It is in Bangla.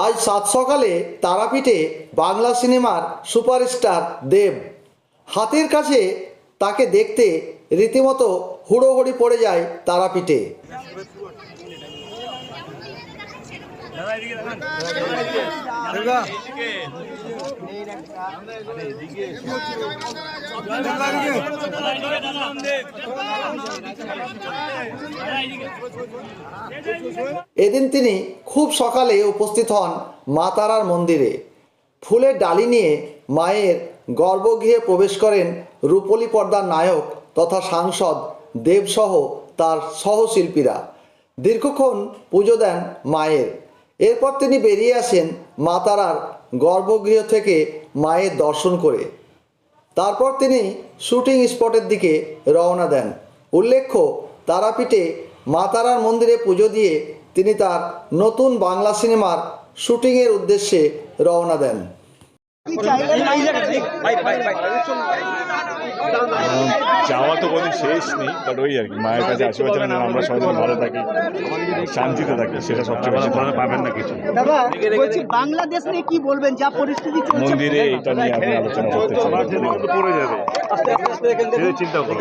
আজ সাত সকালে তারাপীঠে বাংলা সিনেমার সুপারস্টার দেব। হাতের কাছে তাকে দেখতে রীতিমতো হুড়োহুড়ি পড়ে যায় তারাপীঠে। এদিন তিনি খুব সকালে উপস্থিত হন মা তারার মন্দিরে। ফুলের ডালি নিয়ে মায়ের গর্ভগৃহে প্রবেশ করেন রূপলী পর্দার নায়ক তথা সাংসদ দেবসহ তার সহশিল্পীরা। দীর্ঘক্ষণ পুজো দেন মায়ের। এরপর তিনি বেরিয়ে আসেন মা তারার গর্ভগৃহ থেকে মায়ের দর্শন করে। তারপর তিনি শুটিং স্পটের দিকে রওনা দেন। উল্লেখ্য, তারাপীঠে মা তারার মন্দিরে পুজো দিয়ে তিনি তার নতুন বাংলা সিনেমার শুটিংয়ের উদ্দেশ্যে রওনা দেন। যাওয়া তো কোনো শেষ নেই, বাট ওই আর কি মায়ের কাছে আশীর্বাদ যেন আমরা সবাই যেন ভালো থাকি, শান্তিতে থাকি, সেটা সবচেয়ে বেশি ভালো। পাবেন না কিছু দাদা বলছি, বাংলাদেশ নিয়ে কি বলবেন? যা পরিস্থিতি চলছে মন্দিরে এটা নিয়ে আপনি আলোচনা করতে চান, পড়ে যাবে, চিন্তা করুন।